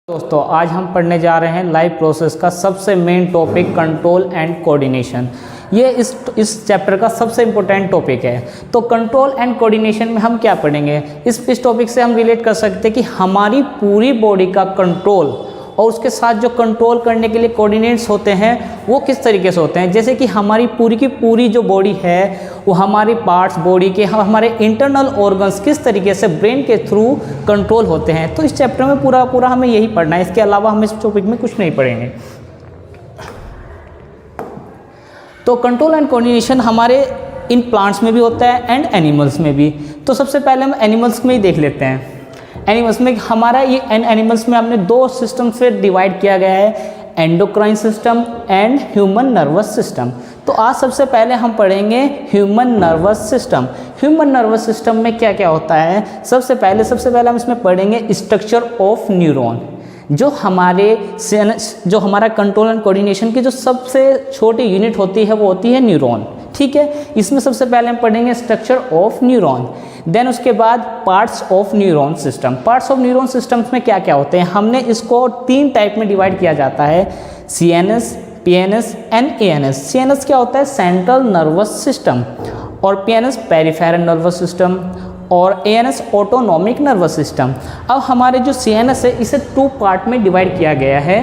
दोस्तों आज हम पढ़ने जा रहे हैं लाइव प्रोसेस का सबसे main topic control and coordination. ये इस चैप्टर का सबसे इम्पोर्टेंट टॉपिक है। तो कंट्रोल एंड कोऑर्डिनेशन में हम क्या पढ़ेंगे, इस टॉपिक से हम रिलेट कर सकते हैं कि हमारी पूरी बॉडी का कंट्रोल और उसके साथ जो कंट्रोल करने के लिए कोऑर्डिनेट्स होते हैं वो किस तरीके से होते हैं। जैसे कि हमारी पूरी की पूरी जो बॉडी है वो हमारी पार्ट्स बॉडी के हमारे इंटरनल ऑर्गन्स किस तरीके से ब्रेन के थ्रू कंट्रोल होते हैं। तो इस चैप्टर में पूरा हमें यही पढ़ना है, इसके अलावा हम इस टॉपिक में कुछ नहीं पढ़ेंगे। तो कंट्रोल एंड कोऑर्डिनेशन हमारे इन प्लांट्स में भी होता है एंड एनिमल्स में भी। तो सबसे पहले हम एनिमल्स में ही देख लेते हैं। एनिमल्स में हमारा ये एनिमल्स में हमने दो सिस्टम से डिवाइड किया गया है, endocrine system and human nervous system. तो आज सबसे पहले हम पढ़ेंगे human nervous system. Human nervous system में क्या क्या होता है, सबसे पहले हम इसमें पढ़ेंगे स्ट्रक्चर ऑफ न्यूरॉन। जो हमारा कंट्रोल एंड कोऑर्डिनेशन की जो सबसे छोटी यूनिट होती है वो होती है न्यूरॉन। ठीक है, इसमें सबसे पहले हम पढ़ेंगे स्ट्रक्चर ऑफ न्यूरॉन। देन उसके बाद parts of neuron system. Parts of neuron systems में क्या क्या होते हैं, हमने इसको 3 टाइप में डिवाइड किया जाता है, CNS, PNS and ANS। CNS क्या होता है, सेंट्रल नर्वस सिस्टम, और PNS पेरिफेरल नर्वस सिस्टम, और ANS ऑटोनॉमिक नर्वस सिस्टम। अब हमारे जो CNS है इसे 2 पार्ट में डिवाइड किया गया है,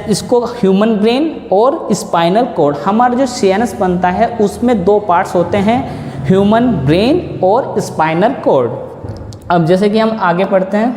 इसको ह्यूमन ब्रेन और स्पाइनल कॉर्ड। हमारा जो CNS बनता है उसमें 2 पार्ट्स होते हैं, ह्यूमन ब्रेन और स्पाइनल कॉर्ड। अब जैसे कि हम आगे पढ़ते हैं,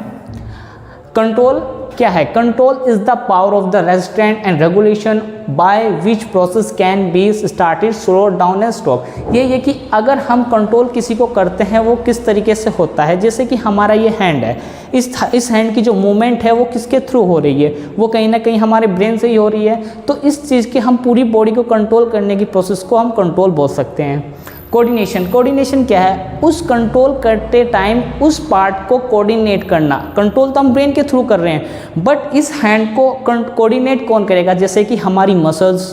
कंट्रोल क्या है, control is the power of the restaurant and regulation by which process can be started, slow down and stop. ये कि अगर हम कंट्रोल किसी को करते हैं वो किस तरीके से होता है। जैसे कि हमारा ये हैंड है, इस हैंड की जो मूवमेंट है वो किसके थ्रू हो रही है, वो कहीं ना कहीं हमारे ब्रेन से ही हो रही है। तो इस चीज़ की हम पूरी बॉडी को कंट्रोल करने की प्रोसेस को हम कंट्रोल बोल सकते हैं। कोऑर्डिनेशन क्या है, उस कंट्रोल करते टाइम उस पार्ट को कोऑर्डिनेट करना। कंट्रोल तो हम ब्रेन के थ्रू कर रहे हैं, बट इस हैंड को कोऑर्डिनेट कौन करेगा। जैसे कि हमारी मसल्स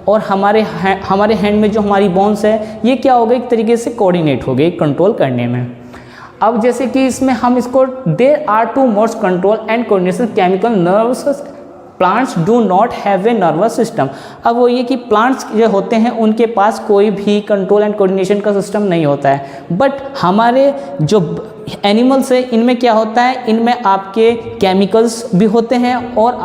और हमारे हैंड में जो हमारी बोन्स है ये क्या हो गई, एक तरीके से कोऑर्डिनेट हो गई कंट्रोल करने में। अब जैसे कि इसमें हम इसको there are two modes control and coordination chemical nervous plants do not have a nervous system. अब वो ये कि प्लांट्स जो होते हैं उनके पास कोई भी कंट्रोल एंड कोऑर्डिनेशन का सिस्टम नहीं होता है, बट हमारे जो एनिमल्स है इनमें क्या होता है, इनमें आपके केमिकल्स भी होते हैं और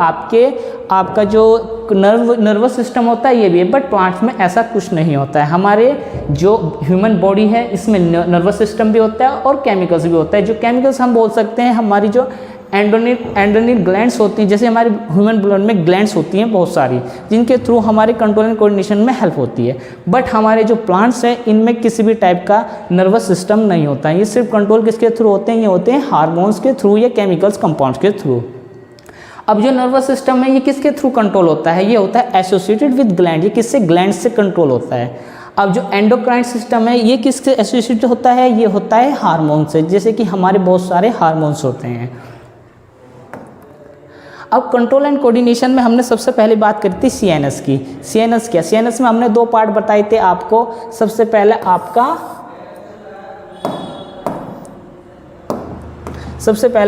आपका जो नर्वस सिस्टम होता है ये भी है, बट प्लांट्स में ऐसा कुछ नहीं होता है। हमारे जो ह्यूमन बॉडी है इसमें नर्वस सिस्टम भी होता है और केमिकल्स भी होता है। जो केमिकल्स हम बोल सकते हैं हमारी जो एंडोनिल ग्लैंड्स होती हैं, जैसे हमारे ह्यूमन ब्लड में ग्लैंड्स होती हैं बहुत सारी, जिनके थ्रू हमारे कंट्रोल एंड कोऑर्डिनेशन में हेल्प होती है। बट हमारे जो प्लांट्स हैं इनमें किसी भी टाइप का नर्वस सिस्टम नहीं होता है। ये सिर्फ कंट्रोल किसके थ्रू होते हैं, ये होते हैं हार्मोन्स के थ्रू या केमिकल्स कंपाउंड्स के थ्रू। अब जो नर्वस सिस्टम है ये किसके थ्रू कंट्रोल होता है, ये होता है एसोसिएटेड विद ग्लैंड। ये किससे, ग्लैंड से कंट्रोल होता है। अब जो एंडोक्राइन सिस्टम है ये किससे एसोसिएटेड होता है, ये होता है हार्मोन से, जैसे कि हमारे बहुत सारे हार्मोन्स होते हैं। अब कंट्रोल एंड कोऑर्डिनेशन में हमने सबसे पहले बात करी थी CNS की। CNS क्या, CNS में हमने 2 पार्ट बताए थे आपको। सबसे पहले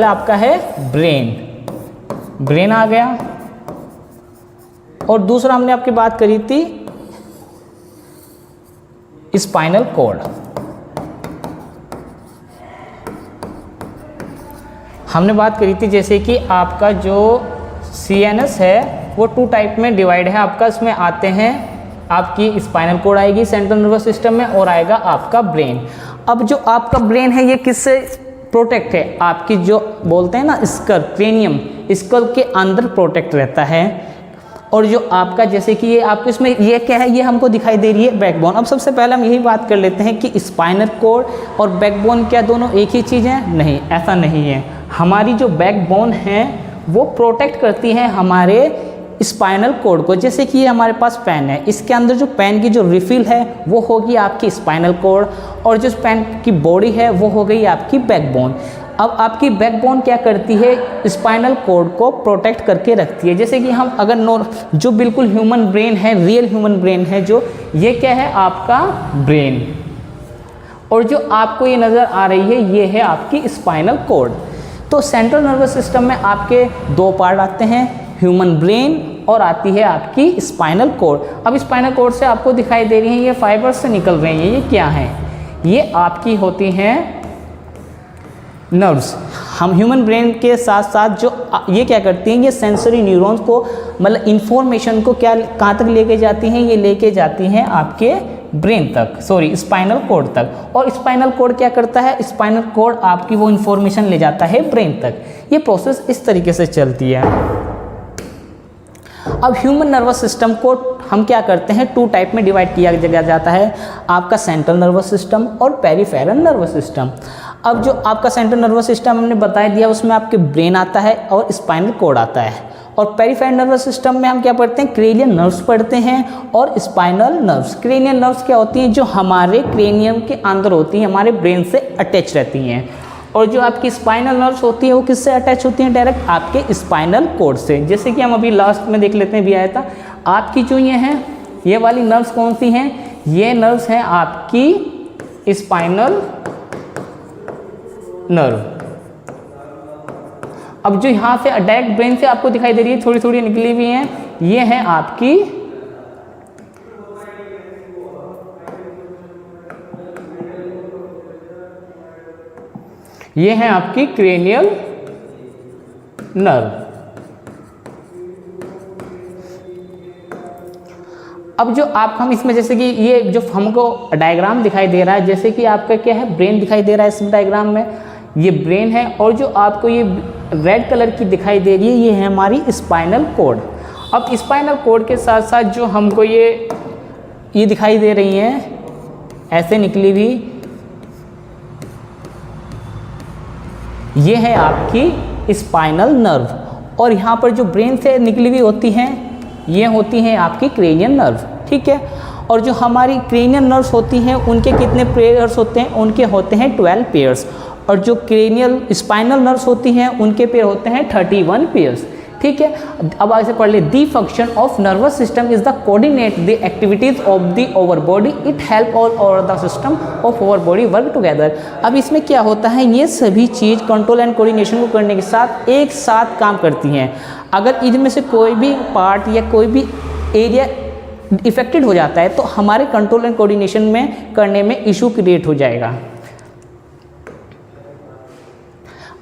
आपका है ब्रेन आ गया, और दूसरा हमने आपकी बात करी थी स्पाइनल कॉर्ड। हमने बात करी थी जैसे कि आपका जो CNS है वो 2 टाइप में डिवाइड है आपका। इसमें आते हैं आपकी स्पाइनल कॉर्ड आएगी सेंट्रल नर्वस सिस्टम में, और आएगा आपका ब्रेन। अब जो आपका ब्रेन है ये किससे प्रोटेक्ट है, आपकी जो बोलते हैं ना स्कल, क्रेनियम, स्कल के अंदर प्रोटेक्ट रहता है। और जो आपका जैसे कि ये आपको इसमें ये क्या है, ये हमको दिखाई दे रही है बैकबोन। अब सबसे पहले हम यही बात कर लेते हैं कि स्पाइनल कॉर्ड और बैकबोन क्या दोनों एक ही चीज़ है, नहीं, ऐसा नहीं है। हमारी जो बैकबोन है वो प्रोटेक्ट करती है हमारे स्पाइनल कॉर्ड को। जैसे कि ये हमारे पास पेन है, इसके अंदर जो पेन की जो रिफिल है वो होगी आपकी स्पाइनल कॉर्ड, और जो पेन की बॉडी है वो हो गई आपकी बैकबोन। अब आपकी बैकबोन क्या करती है, स्पाइनल कॉर्ड को प्रोटेक्ट करके रखती है। जैसे कि हम अगर जो बिल्कुल ह्यूमन ब्रेन है, रियल ह्यूमन ब्रेन है, जो ये क्या है आपका ब्रेन, और जो आपको ये नज़र आ रही है ये है आपकी स्पाइनल कॉर्ड। तो सेंट्रल नर्वस सिस्टम में आपके दो पार्ट आते हैं, ह्यूमन ब्रेन और आती है आपकी स्पाइनल कॉर्ड। अब स्पाइनल कॉर्ड से आपको दिखाई दे रही हैं ये फाइबर से निकल रही हैं, ये क्या हैं? ये आपकी होती हैं नर्व्स। हम ह्यूमन ब्रेन के साथ साथ जो ये क्या करती हैं, ये सेंसरी न्यूरॉन्स को मतलब इंफॉर्मेशन को क्या कहाँ तक लेके जाती हैं, ये लेके जाती हैं आपके ब्रेन तक, सॉरी स्पाइनल कॉर्ड तक। और स्पाइनल कॉर्ड क्या करता है, स्पाइनल कॉर्ड आपकी वो इंफॉर्मेशन ले जाता है ब्रेन तक। ये प्रोसेस इस तरीके से चलती है। अब ह्यूमन नर्वस सिस्टम को हम क्या करते हैं, टू टाइप में डिवाइड किया जाता है, आपका सेंट्रल नर्वस सिस्टम और पेरिफेरल नर्वस सिस्टम। अब जो आपका सेंट्रल नर्वस सिस्टम हमने बता दिया, उसमें आपके ब्रेन आता है और स्पाइनल कॉर्ड आता है। और पेरिफेरल नर्वस सिस्टम में हम क्या पढ़ते हैं, क्रेनियल नर्व्स पढ़ते हैं और स्पाइनल नर्व्स। क्रेनियल नर्व्स क्या होती हैं, जो हमारे क्रेनियम के अंदर होती हैं, हमारे ब्रेन से अटैच रहती हैं। और जो आपकी स्पाइनल नर्व्स होती है वो किससे अटैच होती हैं, डायरेक्ट आपके स्पाइनल कॉर्ड से। जैसे कि हम अभी लास्ट में देख लेते हैं, भी आया था आपकी जो ये हैं, ये वाली नर्व्स कौन सी हैं, ये नर्व्स हैं आपकी स्पाइनल नर्व। अब जो यहाँ से डायरेक्ट ब्रेन से आपको दिखाई दे रही है, थोड़ी थोड़ी निकली हुई हैं, ये है आपकी क्रेनियल नर्व। अब जो आप हम इसमें जैसे कि ये जो हमको डायग्राम दिखाई दे रहा है, जैसे कि आपका क्या है, ब्रेन दिखाई दे रहा है इस डायग्राम में, ये ब्रेन है। और जो आपको ये रेड कलर की दिखाई दे रही है, ये है हमारी स्पाइनल कॉर्ड। अब स्पाइनल कॉर्ड के साथ साथ जो हमको ये दिखाई दे रही हैं ऐसे निकली हुई, ये है आपकी स्पाइनल नर्व। और यहाँ पर जो ब्रेन से निकली हुई होती हैं, ये होती हैं आपकी क्रेनियल नर्व, ठीक है। और जो हमारी क्रेनियल नर्व्स होती हैं, उनके कितने पेयर्स होते हैं, उनके होते हैं 12 पेयर्स। और जो क्रेनियल स्पाइनल नर्व्स होती हैं, उनके पेयर होते हैं 31 पेयर्स, ठीक है। अब आगे पढ़ ले, the function of nervous system is the coordinate the activities of the over body, it help all over the system of over body work together. अब इसमें क्या होता है, ये सभी चीज़ कंट्रोल एंड कोऑर्डिनेशन को करने के साथ एक साथ काम करती हैं। अगर इनमें से कोई भी पार्ट या कोई भी एरिया इफेक्टेड हो जाता है, तो हमारे कंट्रोल एंड कोऑर्डिनेशन में करने में इशू क्रिएट हो जाएगा।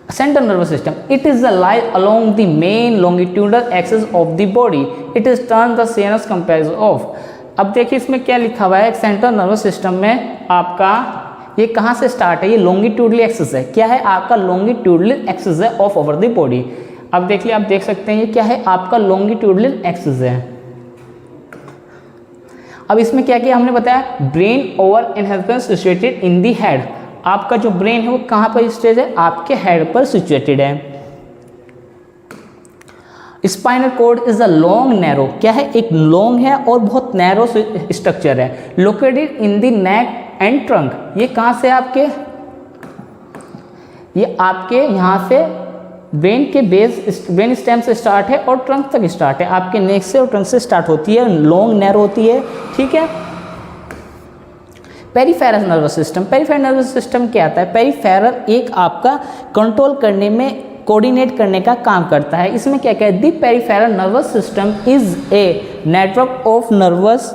Central nervous system, it is the lie along the main longitudinal axis of the body, it is termed the sinus composed of। अब देखिए इसमें क्या लिखा हुआ है, सेंट्रल नर्वस सिस्टम में आपका ये कहाँ से स्टार्ट है, ये लॉन्गिट्यूडनल एक्सिस है। क्या है आपका लॉन्गिट्यूडनल एक्सिस है ऑफ ओवर द बॉडी। अब देखिए आप देख सकते हैं ये क्या है आपका लॉन्गिट्यूडनल एक्सिस है। अब इसमें क्या किया हमने बताया, brain over enhancement situated in the head. आपका जो ब्रेन है वो कहाँ पर स्टेज है, आपके हेड पर सिचुएटेड है। Spinal cord is a long narrow, क्या है एक लॉन्ग है और बहुत नैरो स्ट्रक्चर है, located in the neck and trunk. ये कहाँ से आपके, ये आपके यहाँ से ब्रेन के बेस, ब्रेन स्टेम से स्टार्ट है और ट्रंक तक स्टार्ट है, आपके नेक से और ट्रंक से स्टार्ट होती है, लॉन्ग नैरो होती है, ठीक है। Peripheral nervous system, peripheral nervous system क्या आता है, पेरिफेरल एक आपका कंट्रोल करने में, कोऑर्डिनेट करने का काम करता है। इसमें क्या क्या है, the peripheral nervous system is a network of nervous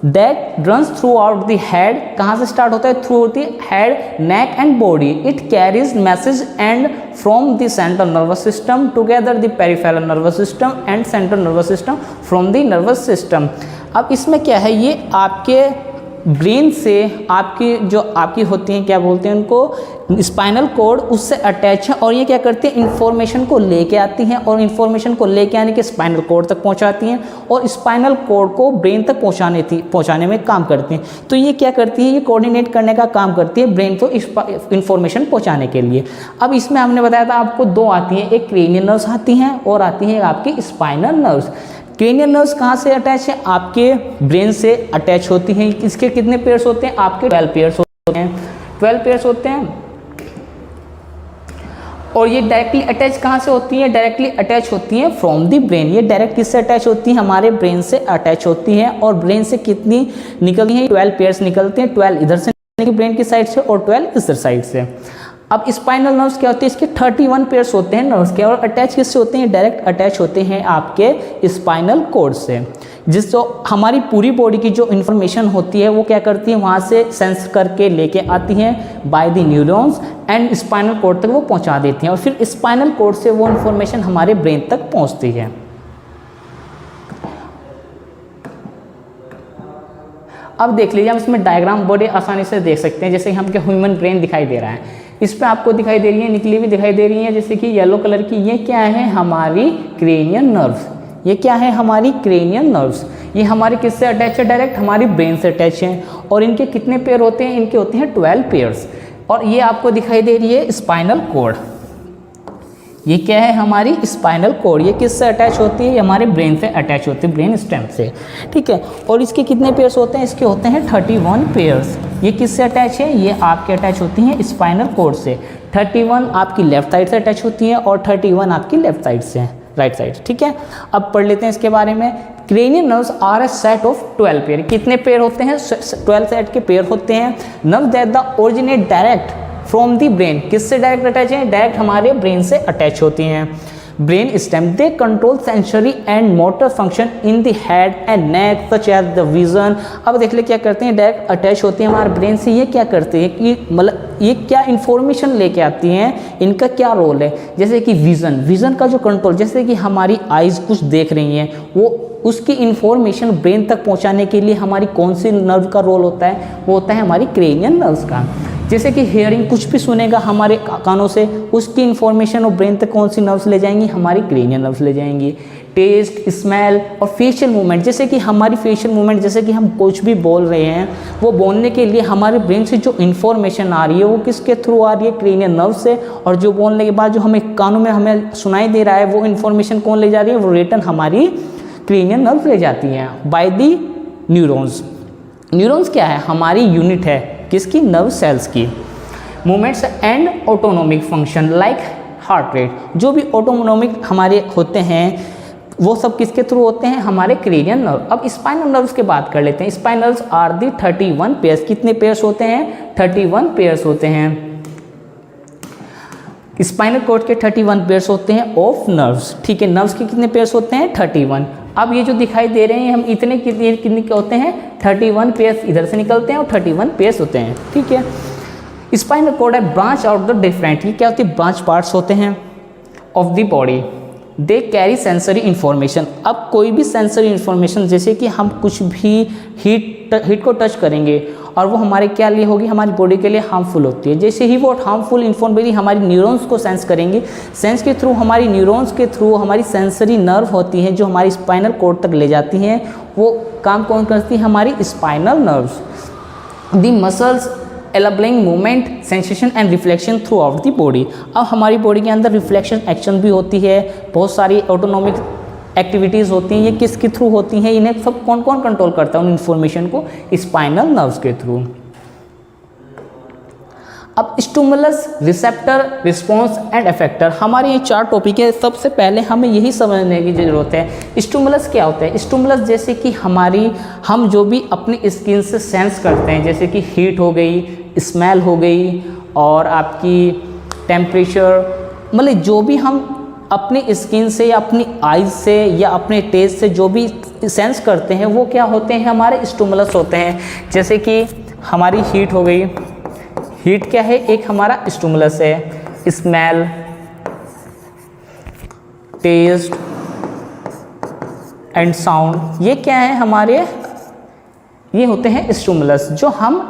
that runs throughout the head. कहाँ से स्टार्ट होता है, through the head, neck and body. It carries message and from the central nervous system together the peripheral nervous system and central nervous system from the nervous system. अब इसमें क्या है, ये आपके ब्रेन से आपकी जो आपकी होती हैं, क्या बोलते हैं उनको, स्पाइनल कॉर्ड, उससे अटैच है। और ये क्या करती हैं, इन्फॉर्मेशन को लेके आती हैं और इन्फॉर्मेशन को लेके आने के स्पाइनल कॉर्ड तक पहुंचाती हैं और स्पाइनल कॉर्ड को ब्रेन तक पहुंचाने में काम करती हैं। तो ये क्या करती है, ये कोऑर्डिनेट करने का काम करती है ब्रेन को इन्फॉर्मेशन पहुँचाने के लिए। अब इसमें हमने बताया था आपको दो आती हैं, एक क्रेनियल नर्व्स आती हैं और आती हैं आपकी स्पाइनल नर्व्स। क्रेनियल नर्व्स कहाँ से अटैच है, आपके ब्रेन से अटैच होती हैं। इसके कितने पेयर्स होते हैं, आपके 12 पेयर्स होते हैं, 12 पेयर्स होते हैं। और ये डायरेक्टली अटैच कहाँ से होती हैं, डायरेक्टली अटैच होती हैं फ्रॉम द ब्रेन। ये डायरेक्ट किससे अटैच होती हैं, हमारे ब्रेन से अटैच होती हैं। और ब्रेन से कितनी निकलती हैं, 12 पेयर्स निकलते हैं, 12 इधर से ब्रेन की साइड से और 12 इधर साइड से। अब स्पाइनल नर्व्स क्या होते हैं, इसके 31 पेयर्स होते हैं नर्व्स के, और अटैच किससे होते हैं, डायरेक्ट अटैच होते हैं आपके स्पाइनल कोड से, जिससे हमारी पूरी बॉडी की जो इन्फॉर्मेशन होती है वो क्या करती है, वहाँ से सेंस करके लेके आती हैं by the neurons and spinal cord तक वो पहुँचा देती हैं, और फिर स्पाइनल कोड से वो इन्फॉर्मेशन हमारे ब्रेन तक पहुँचती है। अब देख लीजिए, हम इसमें डायग्राम बड़े आसानी से देख सकते हैं। जैसे हम क्या ह्यूमन ब्रेन दिखाई दे रहा है, इस पे आपको दिखाई दे रही है, निकली हुई दिखाई दे रही है जैसे कि येलो कलर की, ये क्या है, हमारी क्रेनियल नर्व्स। ये क्या है, हमारी क्रेनियल नर्व्स। ये हमारे किससे अटैच है, डायरेक्ट हमारी ब्रेन से अटैच है। और इनके कितने पेयर होते हैं, इनके होते हैं 12 पेयर्स। और ये आपको दिखाई दे रही है स्पाइनल कोड। ये क्या है, हमारी स्पाइनल कोड। ये किससे अटैच होती है, ये हमारे ब्रेन से अटैच होती है, ब्रेन स्टेम से, ठीक है। और इसके कितने पेयर्स होते हैं, इसके होते हैं 31 पेयर्स। ये किससे अटैच है, ये आपके अटैच होती हैं स्पाइनल कोड से। 31 आपकी लेफ्ट साइड से अटैच होती हैं और 31 आपकी लेफ्ट साइड से, राइट साइड, ठीक है। अब पढ़ लेते हैं इसके बारे में। Cranial nerves are a set of 12 pair. कितने पेयर होते हैं, 12 सेट के पेयर होते हैं। Nerve that the originate direct from the brain, किससे डायरेक्ट अटैच है, डायरेक्ट हमारे ब्रेन से अटैच होती हैं। Brain stem, they control sensory and motor function in the head and neck such as the vision. अब देख ले क्या करते हैं, डायरेक्ट अटैच होती हैं हमारे ब्रेन से। ये क्या करते हैं कि मतलब ये क्या इन्फॉर्मेशन लेके आती हैं, इनका क्या रोल है, जैसे कि विजन का जो कंट्रोल, जैसे कि हमारी आइज़ कुछ देख रही हैं, वो उसकी इन्फॉर्मेशन ब्रेन तक पहुंचाने के लिए हमारी कौन सी नर्व का रोल होता है, वो होता है हमारी क्रेनियल नर्व्स का। जैसे कि हियरिंग, कुछ भी सुनेगा हमारे कानों से, उसकी इन्फॉर्मेशन और ब्रेन तक कौन सी नर्व्स ले जाएंगी, हमारी क्रेनियल नर्व्स ले जाएंगी। टेस्ट, स्मेल और फेशियल मूवमेंट, जैसे कि हमारी फेशियल मूवमेंट, जैसे कि हम कुछ भी बोल रहे हैं, वो बोलने के लिए हमारे ब्रेन से जो इन्फॉर्मेशन आ रही है वो किसके थ्रू आ रही है, क्रेनियल नर्व से। और जो बोलने के बाद जो हमें कानों में हमें सुनाई दे रहा है, वो इन्फॉर्मेशन कौन ले जा रही है, वो रिटर्न हमारी क्रेनियल नर्व ले जाती हैं बाय दी न्यूरॉन्स। न्यूरॉन्स क्या है, हमारी यूनिट है किसकी, नर्व सेल्स की। Movements and autonomic function like heart rate, जो भी ऑटोनोमिक हमारे होते हैं वो सब किसके थ्रू होते हैं, हमारे क्रेनियल नर्व। अब स्पाइनल नर्व्स की बात कर लेते हैं। स्पाइनल्स आर दी 31 पेयर्स। कितने पेयर्स होते हैं, 31 पेयर्स होते हैं। स्पाइनल कॉर्ड के 31 पेयर्स होते हैं ऑफ नर्व्स, ठीक है। नर्व्स के कितने पेयर्स होते हैं, 31। अब ये जो दिखाई दे रहे हैं, हम इतने कितने के होते हैं, 31 पेयर्स इधर से निकलते हैं और 31 पेयर्स होते हैं, ठीक है। स्पाइनल कॉर्ड है ब्रांच आउट द डिफरेंट, ये क्या होती है, ब्रांच पार्ट्स होते हैं of the body. They carry sensory information. अब कोई भी सेंसरी इन्फॉर्मेशन, जैसे कि हम कुछ भी हीट को टच करेंगे और वो हमारे क्या लिए होगी, हमारी बॉडी के लिए हार्मफुल होती है। जैसे ही वो हार्मफुल इन्फॉर्मेशन हमारी न्यूरॉन्स को सेंस करेंगी, सेंस के थ्रू, हमारी न्यूरॉन्स के थ्रू हमारी सेंसरी नर्व होती हैं जो हमारी स्पाइनल कॉर्ड तक ले जाती हैं। वो काम कौन करती है, हमारी spinal nerves. The muscles enabling movement, sensation and reflection throughout the body. अब हमारी बॉडी के अंदर रिफ्लेक्शन एक्शन भी होती है, बहुत सारी ऑटोनोमिक एक्टिविटीज़ होती हैं। ये किसके थ्रू होती हैं, इन्हें सब कौन कौन कंट्रोल करता है उन इन्फॉर्मेशन को, स्पाइनल नर्व्स के थ्रू। अब stimulus, receptor, response and effector, हमारे ये 4 टॉपिक है। सबसे पहले हमें यही समझने की ज़रूरत है स्टिमुलस क्या होता है। स्टिमुलस जैसे कि हम जो भी अपनी स्किन से सेंस करते हैं, जैसे कि हीट हो गई, स्मेल हो गई और आपकी टेम्परेचर, मतलब जो भी हम अपनी स्किन से या अपनी आइज से या अपने टेस्ट से जो भी सेंस करते हैं, वो क्या होते हैं, हमारे स्टिमुलस होते हैं। जैसे कि हमारी हीट हो गई, हीट क्या है, एक हमारा स्टिमुलस है। स्मेल, टेस्ट एंड साउंड, ये क्या है हमारे, ये होते हैं स्टिमुलस जो हम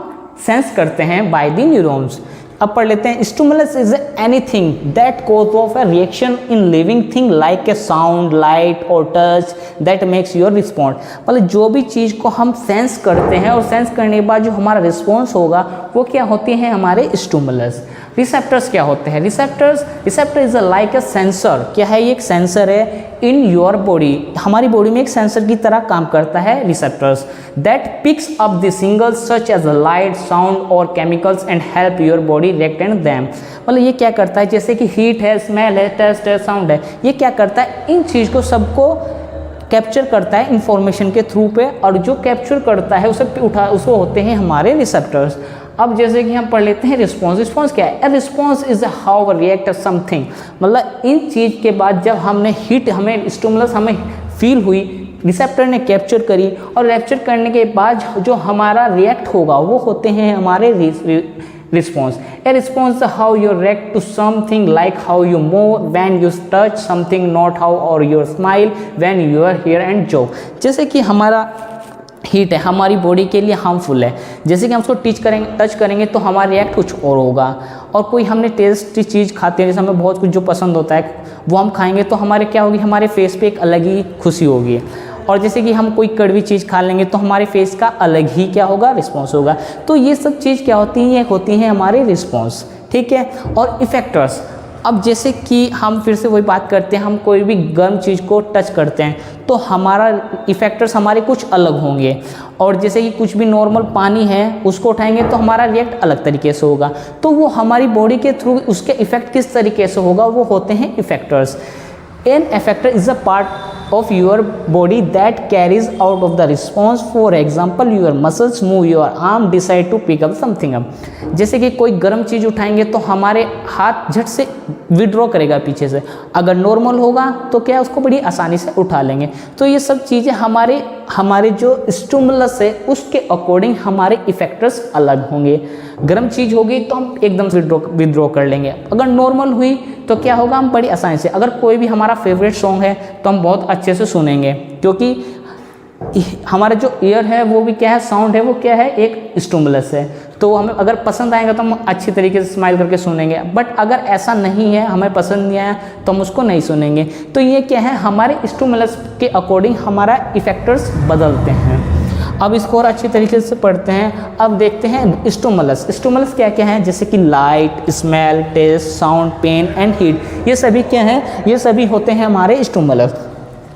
सेंस करते हैं बाय द न्यूरॉन्स। अब पढ़ लेते हैं। Stimulus is anything that cause of a reaction in living thing like a sound, light और touch that makes your respond. मतलब जो भी चीज़ को हम सेंस करते हैं और सेंस करने के बाद जो हमारा रिस्पॉन्स होगा वो क्या होते हैं, हमारे स्टिमुलस। रिसेप्टर्स क्या होते हैं, receptor is like a sensor, क्या है, ये एक सेंसर है इन योर बॉडी, हमारी बॉडी में एक सेंसर की तरह काम करता है receptors. That picks up the signals such as light, sound और chemicals and help your body react and them. मतलब ये क्या करता है, जैसे कि हीट है, स्मेल है, टेस्ट है, साउंड है, ये क्या करता है, इन चीज़ को सबको कैप्चर करता है इंफॉर्मेशन के थ्रू पे, और जो कैप्चर करता है उसे उसको होते हैं हमारे रिसेप्टर्स। अब जैसे कि हम पढ़ लेते हैं रिस्पॉन्स। रिस्पॉन्स क्या है? Response is how react something, मतलब इन चीज़ के बाद जब हमने हीट, हमें स्टिमुलस हमें फील हुई, रिसेप्टर ने कैप्चर करी, और कैप्चर करने के बाद जो हमारा रिएक्ट होगा वो होते हैं हमारे response. A response how you react to something, like how you move when you touch something, not how और your smile when you are here and joke. जैसे कि हमारा हीट है हमारी बॉडी के लिए हार्मफुल है, जैसे कि हम उसको टच करेंगे तो हमारा रिएक्ट कुछ और होगा, और कोई हमने टेस्टी चीज़ खाते हैं, जैसे हमें बहुत कुछ जो पसंद होता है वो हम खाएंगे तो हमारे क्या होगी, हमारे फेस पे एक अलग ही खुशी होगी। और जैसे कि हम कोई कड़वी चीज़ खा लेंगे तो हमारे फेस का अलग ही क्या होगा, रिस्पॉन्स होगा। तो ये सब चीज़ क्या होती हैं, होती हैं हमारे रिस्पॉन्स, ठीक है। और इफेक्टर्स, अब जैसे कि हम फिर से वही बात करते हैं, हम कोई भी गर्म चीज़ को टच करते हैं तो हमारा इफेक्टर्स हमारे कुछ अलग होंगे, और जैसे कि कुछ भी नॉर्मल पानी है उसको उठाएंगे तो हमारा रिएक्ट अलग तरीके से होगा। तो वो हमारी बॉडी के थ्रू उसके इफेक्ट किस तरीके से होगा, वो होते हैं effectors. An effector is a part of your body that carries out of the response. For example, your muscles move, your arm decide to pick up something up. जैसे कि कोई गर्म चीज़ उठाएंगे तो हमारे हाथ झट से विड्रॉ करेगा पीछे से, अगर नॉर्मल होगा तो क्या उसको बड़ी आसानी से उठा लेंगे। तो ये सब चीज़ें हमारे जो स्टिमुलस है उसके अकॉर्डिंग हमारे इफेक्टर्स अलग होंगे। गर्म चीज़ होगी तो हम एकदम से विड्रॉ कर लेंगे, अगर नॉर्मल हुई तो क्या होगा, हम बड़ी आसानी से, अगर कोई भी हमारा फेवरेट सॉन्ग है तो हम बहुत अच्छे से सुनेंगे, क्योंकि हमारा जो ईयर है वो भी क्या है, साउंड है वो क्या है, एक स्टिमुलस है। तो हमें अगर पसंद आएगा तो हम अच्छी तरीके से स्माइल करके सुनेंगे, बट अगर ऐसा नहीं है, हमें पसंद नहीं आया तो हम उसको नहीं सुनेंगे। तो ये क्या है, हमारे स्टिमुलस के अकॉर्डिंग हमारा इफेक्टर्स बदलते हैं। अब इसको और अच्छी तरीके से पढ़ते हैं। अब देखते हैं स्टिमुलस। स्टिमुलस क्या क्या है, जैसे कि light, smell, taste, sound, pain and heat, ये सभी क्या हैं, ये सभी होते हैं हमारे स्टिमुलस।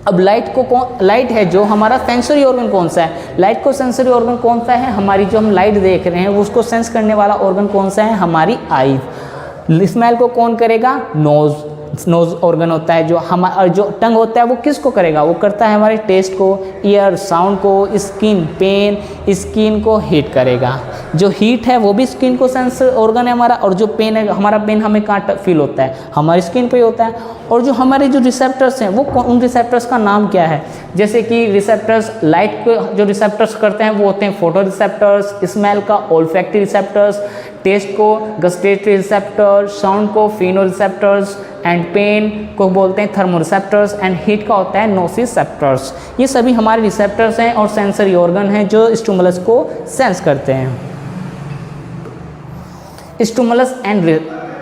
अब लाइट है जो हमारा सेंसरी ऑर्गन कौन सा है, लाइट को सेंसरी ऑर्गन कौन सा है, हमारी जो हम लाइट देख रहे हैं उसको सेंस करने वाला ऑर्गन कौन सा है, हमारी आईज। स्मेल को कौन करेगा, नोज ऑर्गन होता है जो हमारा, जो टंग होता है वो किसको करेगा, वो करता है हमारे टेस्ट को, ईयर साउंड को, स्किन पेन, स्किन को हीट करेगा। जो हीट है वो भी स्किन को सेंस ऑर्गन है हमारा, और जो पेन है, हमारा पेन हमें कहाँ फील होता है, हमारी स्किन पे होता है। और जो हमारे जो रिसेप्टर्स हैं वो उन रिसेप्टर्स का नाम क्या है, जैसे कि रिसेप्टर्स लाइट को जो रिसेप्टर्स करते हैं वो होते हैं फोटो रिसेप्टर्स, स्मेल का ओल्फैक्टरी रिसेप्टर्स, टेस्ट को गस्टेटरी रिसेप्टर, साउंड को फिनो रिसेप्टर्स, एंड पेन को बोलते हैं थर्मो रिसेप्टर्स, एंड हीट का होता है नोसिसेप्टर्स। ये सभी हमारे रिसेप्टर्स हैं और सेंसरी ऑर्गन हैं जो स्टिमुलस को सेंस करते हैं। स्टिमुलस एंड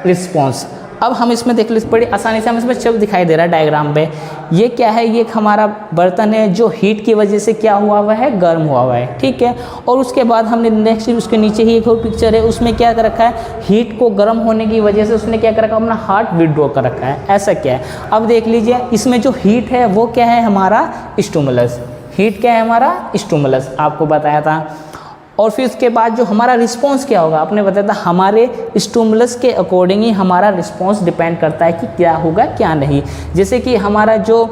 रिस्पॉन्स, अब हम इसमें देख लो बड़ी आसानी से, हम इसमें शब्द दिखाई दे रहा है डायग्राम पे। ये क्या है, ये हमारा बर्तन है जो हीट की वजह से क्या हुआ हुआ है, गर्म हुआ हुआ है, ठीक है। और उसके बाद हमने नेक्स्ट उसके नीचे ही एक और पिक्चर है, उसमें क्या कर रखा है, हीट को गर्म होने की वजह से उसने क्या कर रखा है, अपना हार्ट विड्रॉ कर रखा है, ऐसा क्या है। अब देख लीजिए इसमें जो हीट है वो क्या है, हमारा स्टिमुलस। हीट क्या है, हमारा स्टिमुलस, आपको बताया था। और फिर उसके बाद जो हमारा रिस्पॉन्स क्या होगा, आपने बताया था हमारे स्टिमुलस के अकॉर्डिंग ही हमारा रिस्पॉन्स डिपेंड करता है कि क्या होगा क्या नहीं। जैसे कि हमारा जो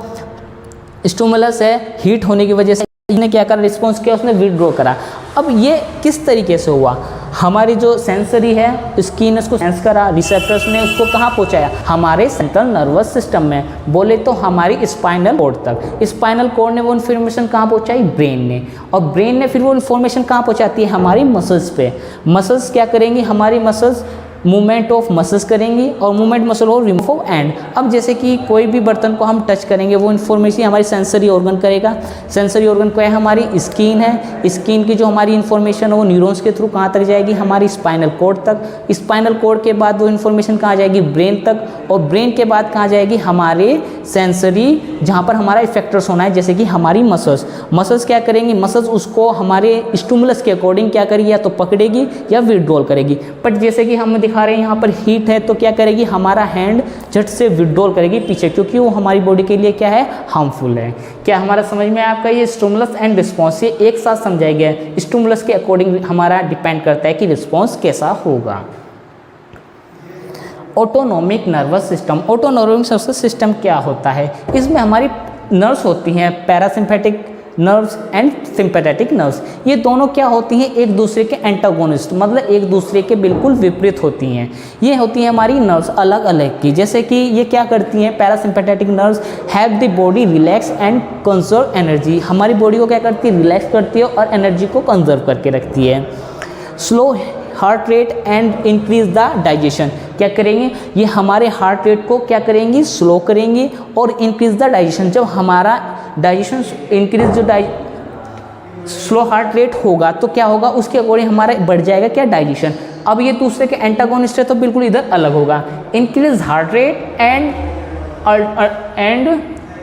स्टिमुलस है हीट होने की वजह से इसने क्या करा, रिस्पॉन्स किया, उसने विड्रॉ करा। अब ये किस तरीके से हुआ, हमारी जो सेंसरी है स्किन उसको सेंस करा, रिसेप्टर्स ने उसको कहाँ पहुँचाया, हमारे सेंट्रल नर्वस सिस्टम में, बोले तो हमारी स्पाइनल कॉर्ड तक। स्पाइनल कॉर्ड ने वो इन्फॉर्मेशन कहाँ पहुँचाई, ब्रेन ने, और ब्रेन ने फिर वो इन्फॉर्मेशन कहाँ पहुँचाती है, हमारी मसल्स पे। मसल्स क्या करेंगी, हमारी मसल्स मूवमेंट ऑफ मसल्स करेंगी, और मूवमेंट मसल और रिमूव ऑफ एंड। अब जैसे कि कोई भी बर्तन को हम टच करेंगे वो इन्फॉर्मेशन हमारी सेंसरी ऑर्गन करेगा। सेंसरी ऑर्गन क्या है, हमारी स्किन है, स्किन की जो हमारी इन्फॉर्मेशन है वो न्यूरॉन्स के थ्रू कहाँ तक जाएगी, हमारी स्पाइनल कॉर्ड तक। स्पाइनल कॉर्ड के बाद वो इन्फॉर्मेशन कहाँ जाएगी, ब्रेन तक, और ब्रेन के बाद कहाँ जाएगी, हमारे सेंसरी जहाँ पर हमारा इफेक्टर्स होना है, जैसे कि हमारी मसल्स। मसल्स क्या करेंगी, मसल्स उसको हमारे स्टिमुलस के अकॉर्डिंग क्या करेगी, या तो पकड़ेगी या विड्रॉल करेगी। बट जैसे कि हम दिखा रहे हैं यहाँ पर हीट है तो क्या करेगी, हमारा हैंड झट से विड्रॉल करेगी पीछे, क्योंकि वो हमारी बॉडी के लिए क्या है, हार्मफुल है। क्या हमारा समझ में आपका ये स्टिमुलस एंड रिस्पॉन्स ये एक साथ समझाया गया है। स्टिमुलस के अकॉर्डिंग हमारा डिपेंड करता है कि रिस्पॉन्स कैसा होगा। Autonomic nervous system, autonomic nervous system क्या होता है, इसमें हमारी नर्व्स होती हैं, parasympathetic nerves and sympathetic nerves, ये दोनों क्या होती हैं, एक दूसरे के एंटागोनिस्ट, मतलब एक दूसरे के बिल्कुल विपरीत होती हैं। ये होती हैं हमारी नर्व्स अलग अलग की, जैसे कि ये क्या करती हैं, parasympathetic nerves have the body relax and conserve energy, हमारी बॉडी को क्या करती है, रिलैक्स करती है और एनर्जी को कंजर्व करके रखती है। Slow heart rate and increase the digestion, क्या करेंगे, ये हमारे हार्ट रेट को क्या करेंगी, स्लो करेंगी और इंक्रीज द डाइजेशन। जब हमारा डाइजेशन इंक्रीज, जो स्लो हार्ट रेट होगा तो क्या होगा, उसके अकॉर्डिंग हमारा बढ़ जाएगा क्या, डाइजेशन। अब ये दूसरे के एंटागोनिस्ट है तो बिल्कुल इधर अलग होगा। Increase heart rate and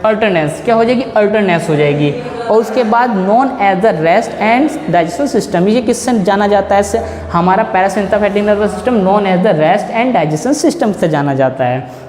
alertness, क्या हो जाएगी, अल्टरनेस हो जाएगी। और उसके बाद known as the rest and digestion system, ये किससे जाना जाता है, हमारा parasympathetic nervous system known as the rest and digestion system से जाना जाता है।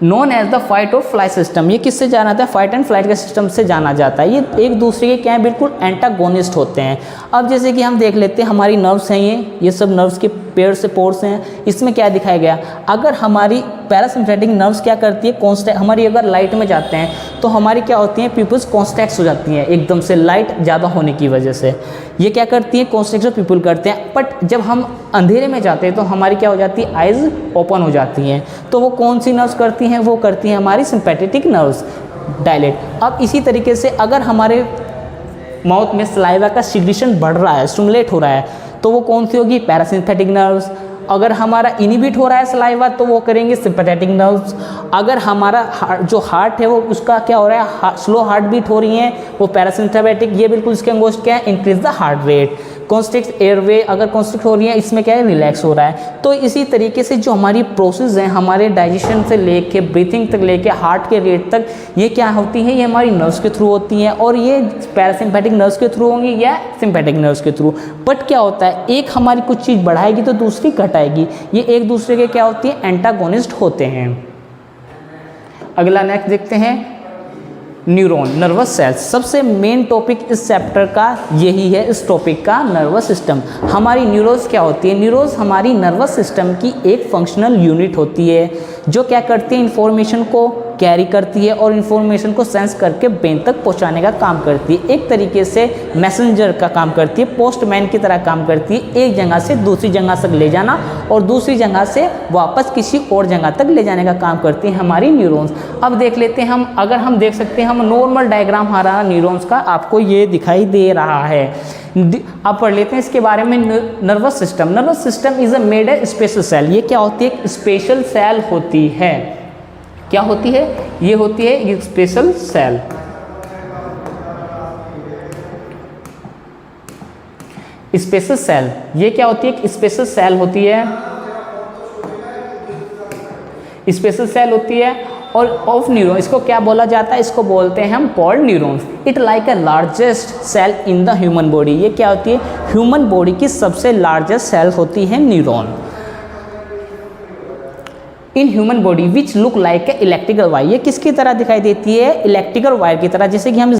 नॉन एज द फाइट और फ्लाइट सिस्टम, ये किससे जाना जाता है, फाइट एंड फ्लाइट के सिस्टम से जाना जाता है। ये एक दूसरे के क्या है, बिल्कुल एंटागोनिस्ट होते हैं। अब जैसे कि हम देख लेते हैं हमारी नर्व्स हैं, ये सब नर्व्स के पेयर से पोर्स हैं। इसमें क्या दिखाया गया, अगर हमारी पैरासिम्पैथेटिक नर्व्स क्या करती है, कॉन्स्टेक्ट, हमारी अगर लाइट में जाते हैं तो हमारी क्या होती हैं, पीपल्स कॉन्स्टेक्ट हो जाती हैं एकदम से लाइट ज़्यादा होने की वजह से। ये क्या करती है, कॉन्स्ट्रिक्शन पीपल करते हैं। बट जब हम अंधेरे में जाते हैं तो हमारी क्या हो जाती है, आइज़ ओपन हो जाती हैं। तो वो कौन सी नर्व्स करती हैं, वो करती हैं हमारी सिंपैथेटिक नर्व्स डायलेट। अब इसी तरीके से अगर हमारे माउथ में सलाइवा का सिक्रीशन बढ़ रहा है, स्टिमुलेट हो रहा है, तो वो कौन सी होगी, पैरासिम्पैथेटिक नर्व्स। अगर हमारा इनिबिट हो रहा है सलाइवा तो वो करेंगे सिंपैथेटिक नर्व्स। अगर हमारा जो हार्ट है वो उसका क्या हो रहा है, स्लो हार्ट बीट हो रही है, वो पैरासिम्पैथेटिक, ये बिल्कुल इसके अंगोस्ट क्या है, increase the heart rate. Constrict airway, अगर कॉन्स्ट्रिक्ट हो रही है इसमें क्या है, रिलैक्स हो रहा है। तो इसी तरीके से जो हमारी प्रोसेस हैं, हमारे डाइजेशन से लेके ब्रीथिंग तक लेके हार्ट के रेट तक, ये क्या होती है, ये हमारी नर्व्स के थ्रू होती हैं। और ये पैरासिम्पैथिक नर्व्स के थ्रू होंगी या सिम्पैथिक नर्व्स के थ्रू। बट क्या होता है, एक हमारी कुछ चीज़ बढ़ाएगी तो दूसरी घटाएगी, ये एक दूसरे के क्या होती है, एंटागोनिस्ट होते हैं। अगला नेक्स्ट देखते हैं, न्यूरॉन, नर्वस सेल्स। सबसे मेन टॉपिक इस चैप्टर का यही है, इस टॉपिक का नर्वस सिस्टम। हमारी न्यूरॉन्स क्या होती है, न्यूरॉन्स हमारी नर्वस सिस्टम की एक फंक्शनल यूनिट होती है जो क्या करती है, इंफॉर्मेशन को कैरी करती है और इन्फॉर्मेशन को सेंस करके ब्रेन तक पहुंचाने का काम करती है। एक तरीके से मैसेंजर का काम करती है, पोस्टमैन की तरह काम करती है, एक जगह से दूसरी जगह तक ले जाना और दूसरी जगह से वापस किसी और जगह तक ले जाने का काम करती है हमारी न्यूरॉन्स। अब देख लेते हैं हम, अगर हम देख सकते हैं, हम नॉर्मल डायग्राम हमारा न्यूरॉन्स का आपको ये दिखाई दे रहा है। आप पढ़ लेते हैं इसके बारे में। Nervous system, nervous system is a made a special cell. ये क्या होती है, एक स्पेशल सेल होती है। क्या होती है, ये होती है एक स्पेशल सेल। स्पेशल सेल, ये क्या होती है, एक स्पेशल सेल होती है, स्पेशल सेल होती है। और ऑफ न्यूरॉन, इसको क्या बोला जाता है, इसको बोलते हैं हम called neurons. It like a largest cell in the human body. ये क्या होती है, ह्यूमन बॉडी की सबसे लार्जेस्ट सेल होती है neuron. In human body which look like a electrical wire, ये किसकी तरह दिखाई देती है, इलेक्ट्रिकल वायर की तरह। जैसे कि हम